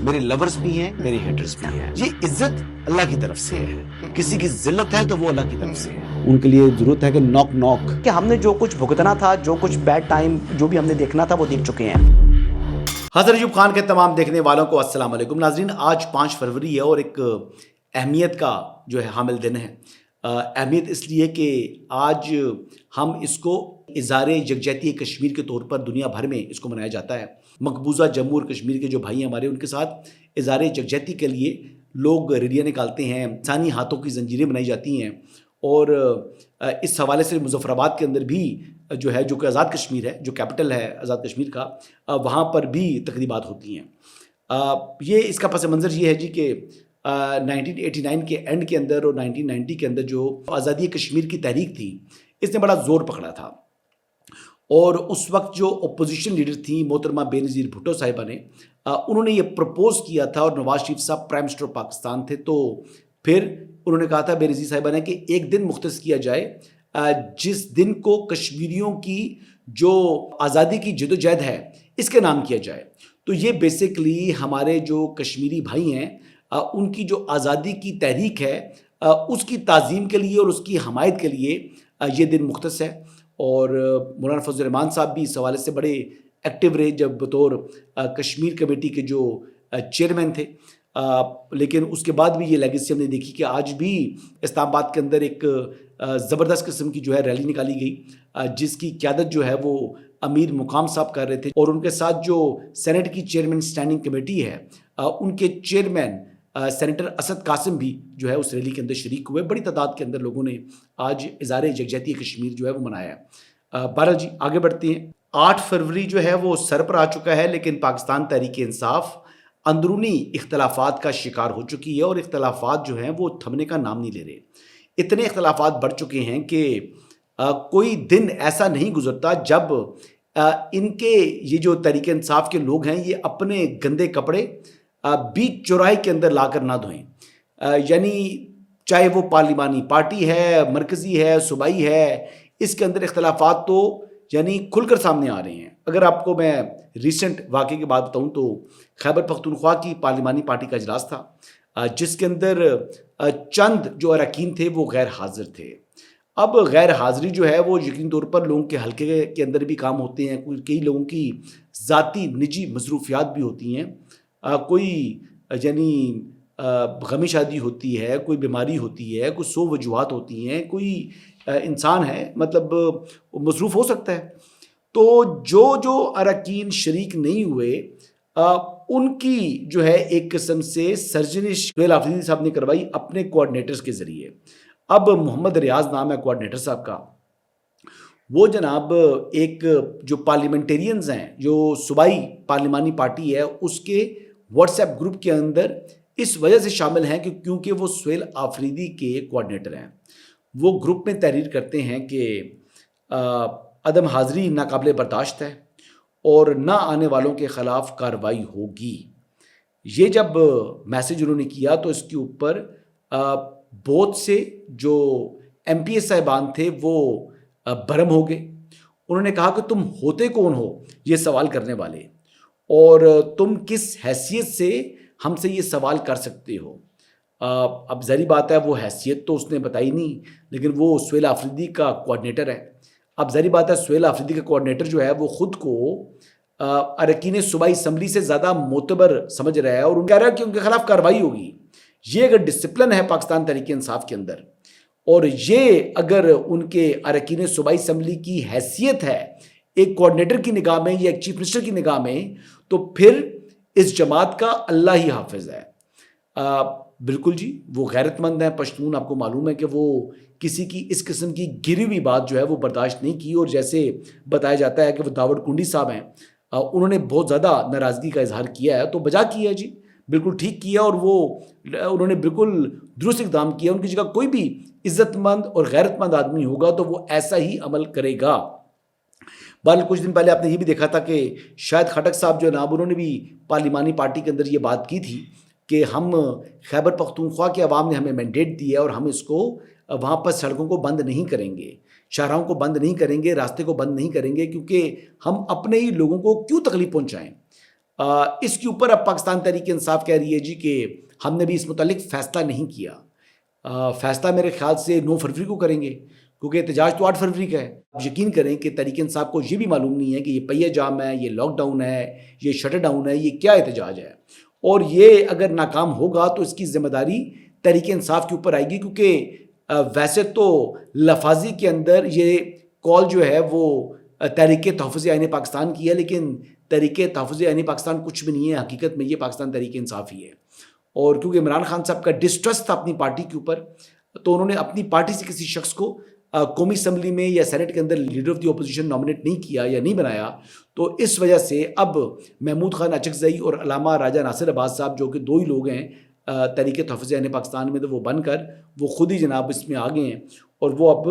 میرے لورز بھی ہیں، میرے ہیٹرز بھی ہیں. یہ عزت اللہ کی طرف سے ہے. کسی کی ذلت ہے تو وہ اللہ کی طرف سے ہے. ان کے لیے ضرورت ہے کہ نوک نوک کہ ہم نے جو کچھ بھگتنا تھا، جو کچھ بیڈ ٹائم جو بھی ہم نے دیکھنا تھا وہ دیکھ چکے ہیں. حضرت ایوب خان کے تمام دیکھنے والوں کو السلام علیکم. ناظرین، آج 5 فروری ہے اور ایک اہمیت کا جو ہے حامل دن ہے. اہمیت اس لیے کہ آج ہم اس کو اظہار یکجہتی کشمیر کے طور پر دنیا بھر میں اس کو منایا جاتا ہے. مقبوضہ جموں اور کشمیر کے جو بھائی ہیں ہمارے، ان کے ساتھ اظہار یکجہتی کے لیے لوگ ریلیاں نکالتے ہیں، انسانی ہاتھوں کی زنجیریں بنائی جاتی ہیں. اور اس حوالے سے مظفر آباد کے اندر بھی جو ہے، جو کہ آزاد کشمیر ہے، جو کیپٹل ہے آزاد کشمیر کا، وہاں پر بھی تقریبات ہوتی ہیں. یہ اس کا پس منظر یہ ہے جی کہ 1989 کے اینڈ کے اندر اور 1990 کے اندر جو آزادی کشمیر کی تحریک تھی، اس نے بڑا زور پکڑا تھا. اور اس وقت جو اپوزیشن لیڈر تھیں محترمہ بے نظیر بھٹو صاحبہ نے، انہوں نے یہ پرپوز کیا تھا، اور نواز شریف صاحب پرائم منسٹر پاکستان تھے، تو پھر انہوں نے کہا تھا بے نظیر صاحبہ نے کہ ایک دن مختص کیا جائے جس دن کو کشمیریوں کی جو آزادی کی جدوجہد ہے اس کے نام کیا جائے. تو یہ بیسیکلی ہمارے جو کشمیری بھائی ہیں، ان کی جو آزادی کی تحریک ہے اس کی تعظیم کے لیے اور اس کی حمایت کے لیے یہ دن مختص ہے. اور مولانا فضل الرحمان صاحب بھی اس حوالے سے بڑے ایکٹیو رہے جب بطور کشمیر کمیٹی کے جو چیئرمین تھے. لیکن اس کے بعد بھی یہ لیگیسی ہم نے دیکھی کہ آج بھی اسلام آباد کے اندر ایک زبردست قسم کی جو ہے ریلی نکالی گئی، جس کی قیادت جو ہے وہ امیر مقام صاحب کر رہے تھے، اور ان کے ساتھ جو سینٹ کی چیئرمین اسٹینڈنگ کمیٹی ہے، ان کے چیئرمین سینیٹر اسد قاسم بھی جو ہے اس ریلی کے اندر شریک ہوئے. بڑی تعداد کے اندر لوگوں نے آج اظہار یکجہتی کشمیر جو ہے وہ منایا ہے. بہرحال جی آگے بڑھتے ہیں. 8 فروری جو ہے وہ سر پر آ چکا ہے، لیکن پاکستان تحریک انصاف اندرونی اختلافات کا شکار ہو چکی ہے، اور اختلافات جو ہیں وہ تھمنے کا نام نہیں لے رہے. اتنے اختلافات بڑھ چکے ہیں کہ کوئی دن ایسا نہیں گزرتا جب ان کے یہ جو تحریک انصاف کے لوگ ہیں یہ اپنے گندے کپڑے بیچ چوراہے کے اندر لا کر نہ دھوئیں. یعنی چاہے وہ پارلیمانی پارٹی ہے، مرکزی ہے، صوبائی ہے، اس کے اندر اختلافات تو یعنی کھل کر سامنے آ رہے ہیں. اگر آپ کو میں ریسنٹ واقعے کی بات بتاؤں تو خیبر پختونخوا کی پارلیمانی پارٹی کا اجلاس تھا، جس کے اندر چند جو اراکین تھے وہ غیر حاضر تھے. اب غیر حاضری جو ہے وہ یقینی طور پر لوگوں کے حلقے کے اندر بھی کام ہوتے ہیں، کئی لوگوں کی ذاتی نجی مصروفیات بھی ہوتی ہیں، کوئی یعنی غمی شادی ہوتی ہے، کوئی بیماری ہوتی ہے، کوئی 100 وجوہات ہوتی ہیں، کوئی انسان ہے مطلب مصروف ہو سکتا ہے. تو جو اراکین شریک نہیں ہوئے ان کی جو ہے ایک قسم سے سرزنش سہیل آفریدی صاحب نے کروائی اپنے کوآرڈینیٹرز کے ذریعے. اب محمد ریاض نام ہے کوآرڈینیٹر صاحب کا، وہ جناب ایک جو پارلیمنٹیرینز ہیں، جو صوبائی پارلیمانی پارٹی ہے، اس کے واٹس ایپ گروپ کے اندر اس وجہ سے شامل ہیں کہ کیونکہ وہ سہیل آفریدی کے کوآرڈینیٹر ہیں. وہ گروپ میں تحریر کرتے ہیں کہ عدم حاضری ناقابل برداشت ہے اور نہ آنے والوں کے خلاف کارروائی ہوگی. یہ جب میسج انہوں نے کیا تو اس کے اوپر بہت سے جو ایم پی اے صاحبان تھے وہ برہم ہو گئے. انہوں نے کہا کہ تم ہوتے کون ہو یہ سوال کرنے والے، اور تم کس حیثیت سے ہم سے یہ سوال کر سکتے ہو. اب ظاہری بات ہے وہ حیثیت تو اس نے بتائی نہیں، لیکن وہ سہیل آفریدی کا کوآرڈینیٹر ہے. اب ظاہری بات ہے سہیل آفریدی کا کوآرڈینیٹر جو ہے وہ خود کو اراکین صوبائی اسمبلی سے زیادہ معتبر سمجھ رہا ہے، اور ان کہہ رہا ہے کہ ان کے خلاف کارروائی ہوگی. یہ اگر ڈسپلن ہے پاکستان تحریک انصاف کے اندر، اور یہ اگر ان کے اراکین صوبائی اسمبلی کی حیثیت ہے ایک کوآرڈینیٹر کی نگاہ میں یا ایک چیف منسٹر کی نگاہ میں، تو پھر اس جماعت کا اللہ ہی حافظ ہے. بالکل جی وہ غیرت مند ہیں پشتون. آپ کو معلوم ہے کہ وہ کسی کی اس قسم کی گری ہوئی بات جو ہے وہ برداشت نہیں کی، اور جیسے بتایا جاتا ہے کہ وہ داوڑ کنڈی صاحب ہیں، انہوں نے بہت زیادہ ناراضگی کا اظہار کیا ہے. تو بجا کیا ہے جی، بالکل ٹھیک کیا، اور وہ انہوں نے بالکل درست اقدام کیا. ان کی جگہ کوئی بھی عزت مند اور غیرت مند آدمی ہوگا تو وہ ایسا ہی عمل کرے گا. بہرحال کچھ دن پہلے آپ نے یہ بھی دیکھا تھا کہ شاہد خٹک صاحب جو جناب انہوں نے بھی پارلیمانی پارٹی کے اندر یہ بات کی تھی کہ ہم خیبر پختونخوا کے عوام نے ہمیں مینڈیٹ دیا ہے اور ہم اس کو وہاں پر سڑکوں کو بند نہیں کریں گے، شاہراہوں کو بند نہیں کریں گے، راستے کو بند نہیں کریں گے، کیونکہ ہم اپنے ہی لوگوں کو کیوں تکلیف پہنچائیں. اس کے اوپر اب پاکستان تحریک انصاف کہہ رہی ہے جی کہ ہم نے بھی اس متعلق فیصلہ نہیں کیا، فیصلہ میرے خیال سے 9 فروری کو کریں گے، کیونکہ احتجاج تو 8 فروری کا ہے۔ آپ یقین کریں کہ تحریک انصاف کو یہ بھی معلوم نہیں ہے کہ یہ پہیہ جام ہے، یہ لاک ڈاؤن ہے، یہ شٹر ڈاؤن ہے، یہ کیا احتجاج ہے، اور یہ اگر ناکام ہوگا تو اس کی ذمہ داری تحریک انصاف کے اوپر آئے گی، کیونکہ ویسے تو لفاظی کے اندر یہ کال جو ہے وہ تحریک تحفظ آئین پاکستان کی ہے، لیکن تحریک تحفظ آئین پاکستان کچھ بھی نہیں ہے، حقیقت میں یہ پاکستان تحریک انصاف ہی ہے۔ اور کیونکہ عمران خان صاحب کا ڈسٹرسٹ تھا اپنی پارٹی کے اوپر، تو انہوں نے اپنی پارٹی سے کسی شخص کو قومی اسمبلی میں یا سینٹ کے اندر leader of the opposition nominate نہیں کیا یا نہیں بنایا، تو اس وجہ سے اب محمود خان اچکزئی اور علامہ راجہ ناصر عباس صاحب جو کہ 2 ہی لوگ ہیں تحریک تحفظ آئین پاکستان میں، تو وہ بن کر وہ خود ہی جناب اس میں آ گئے ہیں، اور وہ اب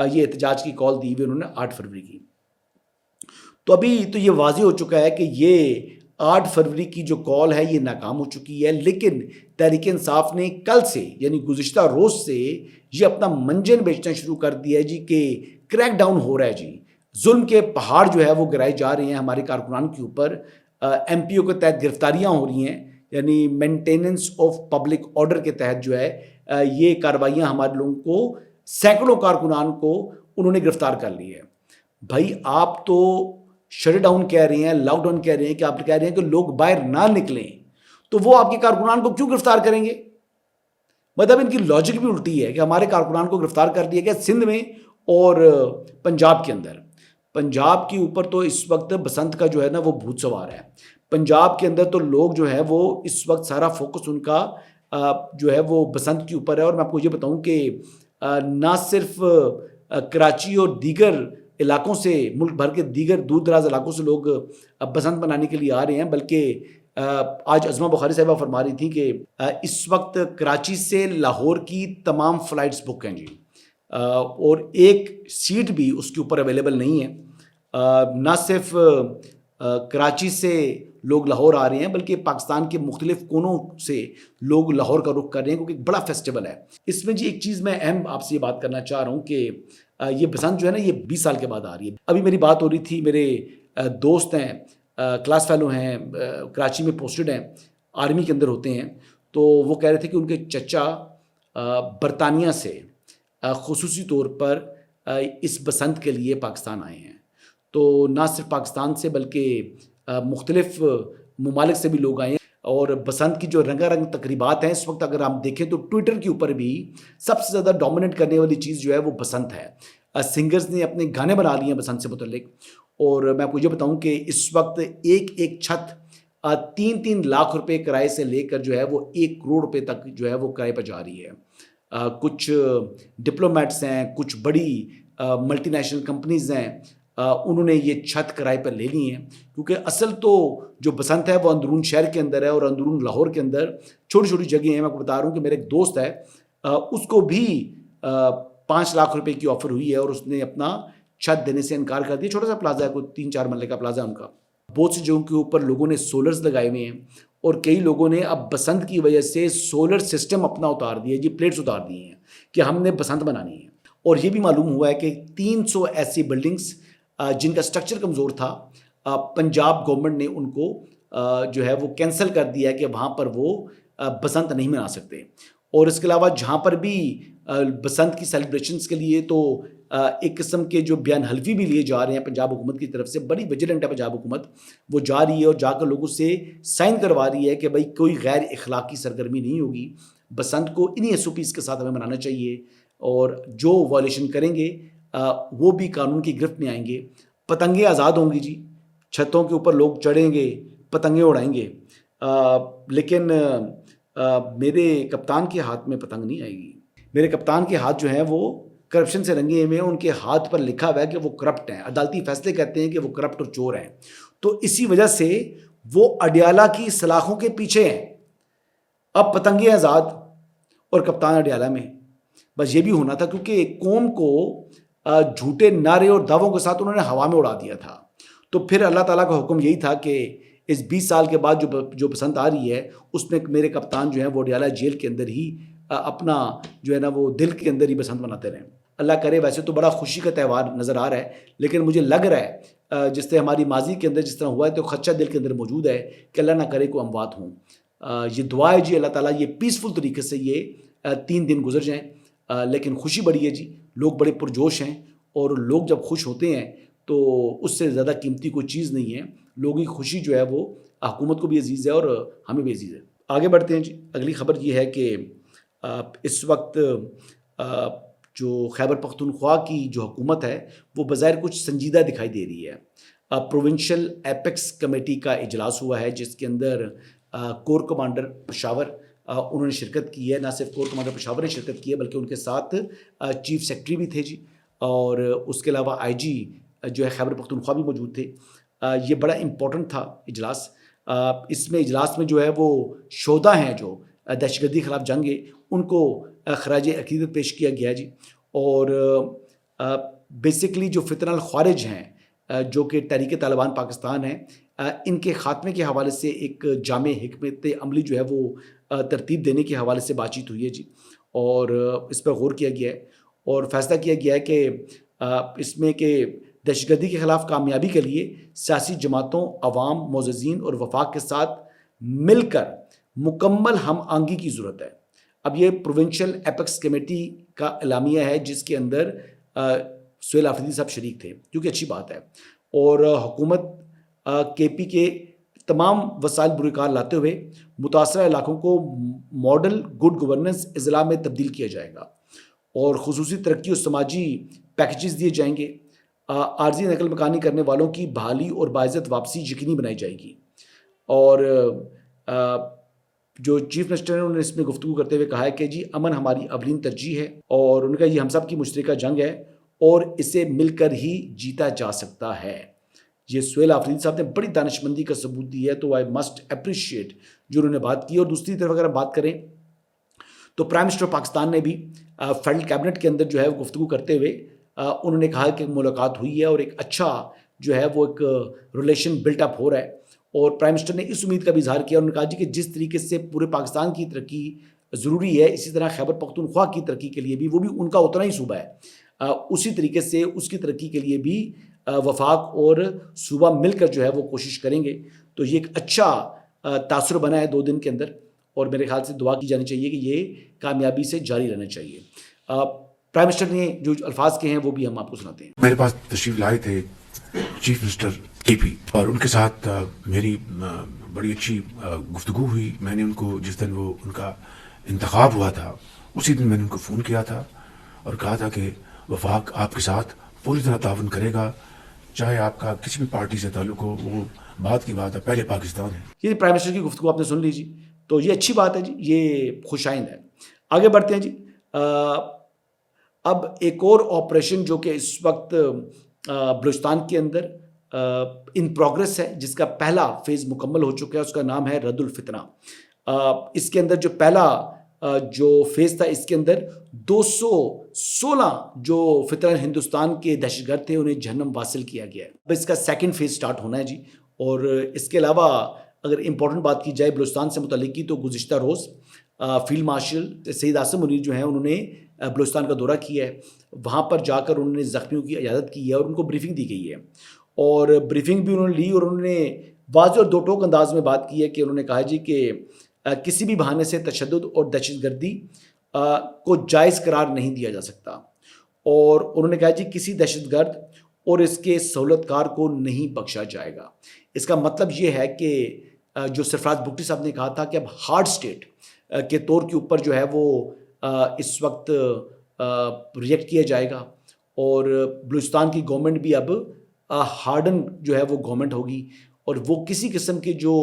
یہ احتجاج کی کال دی ہوئی انہوں نے 8 فروری کی۔ تو ابھی تو یہ واضح ہو چکا ہے کہ یہ 8 فروری کی جو کال ہے یہ ناکام ہو چکی ہے، لیکن تحریک انصاف نے کل سے یعنی گزشتہ روز سے یہ اپنا منجن بیچنا شروع کر دیا ہے جی کہ کریک ڈاؤن ہو رہا ہے جی، ظلم کے پہاڑ جو ہے وہ گرائے جا رہے ہیں ہمارے کارکنان کے اوپر، ایم پی او کے تحت گرفتاریاں ہو رہی ہیں، یعنی مینٹیننس آف پبلک آرڈر کے تحت جو ہے یہ کارروائیاں ہمارے لوگوں کو، سینکڑوں کارکنان کو انہوں نے گرفتار کر لی ہے۔ بھائی آپ تو شٹ ڈاؤن کہہ رہے ہیں، لاک ڈاؤن کہہ رہے ہیں، کہ آپ کہہ رہے ہیں کہ لوگ باہر نہ نکلیں، تو وہ آپ کے کارکنان کو کیوں گرفتار کریں گے؟ مطلب ان کی لاجک بھی الٹی ہے کہ ہمارے کارکنان کو گرفتار کر دیا گیا سندھ میں اور پنجاب کے اندر۔ پنجاب کے اوپر تو اس وقت بسنت کا جو ہے نا وہ بھوت سوار ہے، پنجاب کے اندر تو لوگ جو ہے وہ اس وقت سارا فوکس ان کا جو ہے وہ بسنت کے اوپر ہے۔ اور میں آپ کو یہ بتاؤں کہ نہ صرف کراچی اور دیگر علاقوں سے، ملک بھر کے دیگر دور دراز علاقوں سے لوگ بسنت منانے کے لیے آ رہے ہیں، بلکہ آج عظمہ بخاری صاحبہ فرما رہی تھی کہ اس وقت کراچی سے لاہور کی تمام فلائٹس بک ہیں جی، اور ایک سیٹ بھی اس کے اوپر اویلیبل نہیں ہے۔ نہ صرف کراچی سے لوگ لاہور آ رہے ہیں، بلکہ پاکستان کے مختلف کونوں سے لوگ لاہور کا رخ کر رہے ہیں، کیونکہ ایک بڑا فیسٹیول ہے۔ اس میں جی ایک چیز میں اہم آپ سے یہ بات کرنا چاہ رہا ہوں کہ یہ بسنت جو ہے نا یہ 20 سال کے بعد آ رہی ہے۔ ابھی میری بات ہو رہی تھی، میرے دوست ہیں، کلاس فیلو ہیں، کراچی میں پوسٹڈ ہیں، آرمی کے اندر ہوتے ہیں، تو وہ کہہ رہے تھے کہ ان کے چچا برطانیہ سے خصوصی طور پر اس بسنت کے لیے پاکستان آئے ہیں۔ تو نہ صرف پاکستان سے بلکہ مختلف ممالک سے بھی لوگ آئے ہیں، اور بسنت کی جو رنگا رنگ تقریبات ہیں اس وقت اگر ہم دیکھیں تو ٹویٹر کے اوپر بھی سب سے زیادہ ڈومینیٹ کرنے والی چیز جو ہے وہ بسنت ہے۔ سنگرز نے اپنے گانے بنا لیے ہیں بسنت سے متعلق، اور میں آپ کو یہ بتاؤں کہ اس وقت ایک چھت 3 لاکھ روپے کرائے سے لے کر جو ہے وہ 1 کروڑ روپے تک جو ہے وہ کرائے پر جا رہی ہے۔ کچھ ڈپلومیٹس ہیں، کچھ بڑی ملٹی نیشنل کمپنیز ہیں، انہوں نے یہ چھت کرائے پر لے لی ہیں، کیونکہ اصل تو جو بسنت ہے وہ اندرون شہر کے اندر ہے، اور اندرون لاہور کے اندر چھوٹی چھوٹی جگہیں ہیں۔ میں آپ کو بتا رہا ہوں کہ میرا ایک دوست ہے، اس کو بھی 5 لاکھ روپے کی آفر ہوئی ہے، اور اس نے اپنا چھت دینے سے انکار کر دیا۔ چھوٹا سا پلازا ہے، کوئی 3-4 مرلے کا پلازا ہے ان کا۔ بہت سی جگہوں کے اوپر لوگوں نے سولرز لگائے ہوئے ہیں، اور کئی لوگوں نے اب بسنت کی وجہ سے سولر سسٹم اپنا اتار دیا جی، پلیٹس اتار دی ہیں کہ ہم نے بسنت بنانی ہے۔ اور یہ بھی معلوم ہوا ہے کہ 300 ایسی بلڈنگز جن کا سٹرکچر کمزور تھا، پنجاب گورنمنٹ نے ان کو جو ہے وہ کینسل کر دیا ہے کہ وہاں پر وہ بسنت نہیں منا سکتے۔ اور اس کے علاوہ جہاں پر بھی بسنت کی سیلیبریشنز کے لیے تو ایک قسم کے جو بیان حلفی بھی لیے جا رہے ہیں پنجاب حکومت کی طرف سے، بڑی ویجیلنٹ ہے پنجاب حکومت، وہ جا رہی ہے اور جا کر لوگوں سے سائن کروا رہی ہے کہ بھائی کوئی غیر اخلاقی سرگرمی نہیں ہوگی، بسنت کو انہی SOPs کے ساتھ ہمیں منانا چاہیے، اور جو وائلیشن کریں گے وہ بھی قانون کی گرفت میں آئیں گے۔ پتنگیں آزاد ہوں گی جی، چھتوں کے اوپر لوگ چڑھیں گے، پتنگیں اڑائیں گے، لیکن میرے کپتان کے ہاتھ میں پتنگ نہیں آئے گی۔ میرے کپتان کے ہاتھ جو ہیں وہ کرپشن سے رنگے ہوئے ہیں، ان کے ہاتھ پر لکھا ہوا ہے کہ وہ کرپٹ ہیں، عدالتی فیصلے کہتے ہیں کہ وہ کرپٹ اور چور ہیں، تو اسی وجہ سے وہ اڈیالہ کی سلاخوں کے پیچھے ہیں۔ اب پتنگیں آزاد اور کپتان اڈیالہ میں، بس یہ بھی ہونا تھا، کیونکہ قوم کو جھوٹے نعرے اور دعووں کے ساتھ انہوں نے ہوا میں اڑا دیا تھا۔ تو پھر اللہ تعالیٰ کا حکم یہی تھا کہ اس 20 سال کے بعد جو بسنت آ رہی ہے اس میں میرے کپتان جو ہیں وہ اڈیالہ جیل کے اندر ہی اپنا جو ہے نا وہ دل کے اندر ہی بسنت مناتے رہیں۔ اللہ کرے، ویسے تو بڑا خوشی کا تہوار نظر آ رہا ہے، لیکن مجھے لگ رہا جس طرح ہماری ماضی کے اندر جس طرح ہوا ہے تو خدشہ دل کے اندر موجود ہے کہ اللہ نہ کرے کوئی اموات ہوں. یہ دعا ہے جی اللہ تعالیٰ یہ پیسفل طریقے سے یہ 3 دن گزر جائیں. لیکن خوشی بڑی ہے جی, لوگ بڑے پرجوش ہیں, اور لوگ جب خوش ہوتے ہیں تو اس سے زیادہ قیمتی کوئی چیز نہیں ہے. لوگوں کی خوشی جو ہے وہ حکومت کو بھی عزیز ہے اور ہمیں بھی عزیز ہے. آگے بڑھتے ہیں جی. اگلی خبر یہ ہے کہ اس وقت جو خیبر پختونخوا کی جو حکومت ہے وہ بظاہر کچھ سنجیدہ دکھائی دے رہی ہے. پروونشل ایپیکس کمیٹی کا اجلاس ہوا ہے جس کے اندر کور کمانڈر پشاور انہوں نے شرکت کی ہے. نہ صرف کور کمانڈر پشاور نے شرکت کی ہے بلکہ ان کے ساتھ چیف سیکرٹری بھی تھے جی, اور اس کے علاوہ آئی جی جو ہے خیبر پختونخوا بھی موجود تھے. یہ بڑا امپورٹنٹ تھا اجلاس. اس میں اجلاس میں جو ہے وہ شہدا ہیں جو دہشت گردی کے خلاف جنگ ہے ان کو خراج عقیدت پیش کیا گیا جی. اور بیسکلی جو فتنہ الخوارج ہیں جو کہ تحریک طالبان پاکستان ہے, ان کے خاتمے کے حوالے سے ایک جامع حکمت عملی جو ہے وہ ترتیب دینے کے حوالے سے بات چیت ہوئی ہے جی, اور اس پر غور کیا گیا ہے اور فیصلہ کیا گیا ہے کہ اس میں کہ دہشت گردی کے خلاف کامیابی کے لیے سیاسی جماعتوں, عوام, معززین اور وفاق کے ساتھ مل کر مکمل ہم آہنگی کی ضرورت ہے. اب یہ پروونشل ایپیکس کمیٹی کا اعلامیہ ہے جس کے اندر سہیل آفریدی صاحب شریک تھے, جو کہ اچھی بات ہے. اور حکومت کے پی کے تمام وسائل بروکار لاتے ہوئے متاثرہ علاقوں کو ماڈل گڈ گورننس اضلاع میں تبدیل کیا جائے گا, اور خصوصی ترقی اور سماجی پیکیجز دیے جائیں گے. عارضی نقل مکانی کرنے والوں کی بحالی اور باعزت واپسی یقینی بنائی جائے گی. اور جو چیف منسٹر نے انہوں نے اس میں گفتگو کرتے ہوئے کہا ہے کہ جی امن ہماری اولین ترجیح ہے, اور ان کا یہ ہم سب کی مشترکہ جنگ ہے اور اسے مل کر ہی جیتا جا سکتا ہے. یہ سہیل آفریدی صاحب نے بڑی دانشمندی کا ثبوت دی ہے, تو آئی مسٹ اپریشیٹ جو انہوں نے بات کی. اور دوسری طرف اگر ہم بات کریں تو پرائم منسٹر پاکستان نے بھی فیڈرل کیبنٹ کے اندر جو ہے گفتگو کرتے ہوئے انہوں نے کہا کہ ملاقات ہوئی ہے اور ایک اچھا جو ہے وہ ایک ریلیشن بلٹ اپ ہو رہا ہے. اور پرائم منسٹر نے اس امید کا بھی اظہار کیا, انہوں نے کہا جی کہ جس طریقے سے پورے پاکستان کی ترقی ضروری ہے اسی طرح خیبر پختونخوا کی ترقی کے لیے بھی, وہ بھی ان کا اتنا ہی صوبہ ہے, اسی طریقے سے اس کی ترقی کے لیے بھی وفاق اور صوبہ مل کر جو ہے وہ کوشش کریں گے. تو یہ ایک اچھا تاثر بنا ہے 2 دن کے اندر, اور میرے خیال سے دعا کی جانی چاہیے کہ یہ کامیابی سے جاری رہنا چاہیے. پرائم منسٹر نے جو الفاظ کہے ہیں وہ بھی ہم آپ کو سناتے ہیں. میرے پاس تشریف لائے تھے چیف منسٹر کے پی, اور ان کے ساتھ میری بڑی اچھی گفتگو ہوئی. میں نے ان کو جس دن وہ ان کا انتخاب ہوا تھا اسی دن میں نے ان کو فون کیا تھا اور کہا تھا کہ وفاق آپ کے ساتھ پوری طرح تعاون کرے گا, چاہے آپ کا کسی بھی پارٹی سے تعلق ہو. وہ بات کی بات ہے, پہلے پاکستان ہے. یہ پرائم منسٹر کی گفتگو آپ نے سن لی جی, تو یہ اچھی بات ہے جی, یہ خوش آئند ہے. آگے بڑھتے ہیں جی. اب ایک اور آپریشن جو کہ اس وقت بلوچستان کے اندر ان پروگرس ہے, جس کا پہلا فیز مکمل ہو چکا ہے, اس کا نام ہے رد الفتنہ. اس کے اندر جو پہلا جو فیز تھا اس کے اندر 216 جو فتنہ ہندوستان کے دہشت گرد تھے انہیں جہنم واصل کیا گیا ہے. اب اس کا سیکنڈ فیز سٹارٹ ہونا ہے جی. اور اس کے علاوہ اگر امپورٹنٹ بات کی جائے بلوچستان سے متعلق کی تو گزشتہ روز فیلڈ مارشل سید عاصم منیر جو ہیں انہوں نے بلوچستان کا دورہ کیا ہے. وہاں پر جا کر انہوں نے زخمیوں کی عیادت کی ہے اور ان کو بریفنگ دی گئی ہے, اور بریفنگ بھی انہوں نے لی, اور انہوں نے واضح اور 2 ٹوک انداز میں بات کی ہے کہ انہوں نے کہا جی کہ کسی بھی بہانے سے تشدد اور دہشت گردی کو جائز قرار نہیں دیا جا سکتا. اور انہوں نے کہا جی کسی دہشت گرد اور اس کے سہولت کار کو نہیں بخشا جائے گا. اس کا مطلب یہ ہے کہ جو سرفراز بگٹی صاحب نے کہا تھا کہ اب ہارڈ اسٹیٹ کے طور کے اوپر جو ہے وہ اس وقت ریئیکٹ کیا جائے گا, اور بلوچستان کی گورنمنٹ بھی اب ہارڈن جو ہے وہ گورنمنٹ ہوگی, اور وہ کسی قسم کے جو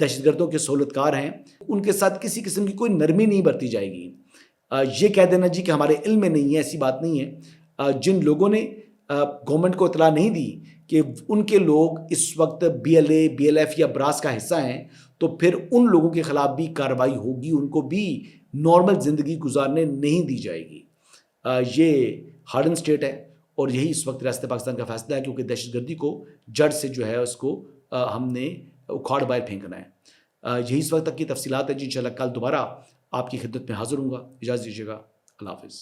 دہشت گردوں کے سہولت کار ہیں ان کے ساتھ کسی قسم کی کوئی نرمی نہیں برتی جائے گی. یہ کہہ دینا جی کہ ہمارے علم میں نہیں ہے, ایسی بات نہیں ہے. جن لوگوں نے گورنمنٹ کو اطلاع نہیں دی کہ ان کے لوگ اس وقت BLA, BLF یا براس کا حصہ ہیں, تو پھر ان لوگوں کے خلاف بھی کارروائی ہوگی, ان کو بھی نارمل زندگی گزارنے نہیں دی جائے گی. یہ ہارڈن اسٹیٹ ہے, اور یہی اس وقت ریاست پاکستان کا فیصلہ ہے, کیونکہ دہشت گردی کو جڑ سے جو ہے اس کو ہم نے اکھاڑ باہر پھینکنا ہے. یہی اس وقت تک کی تفصیلات ہیں جی. انشاءاللہ کل دوبارہ آپ کی خدمت میں حاضر ہوں گا. اجازت دیجیے گا. اللہ حافظ.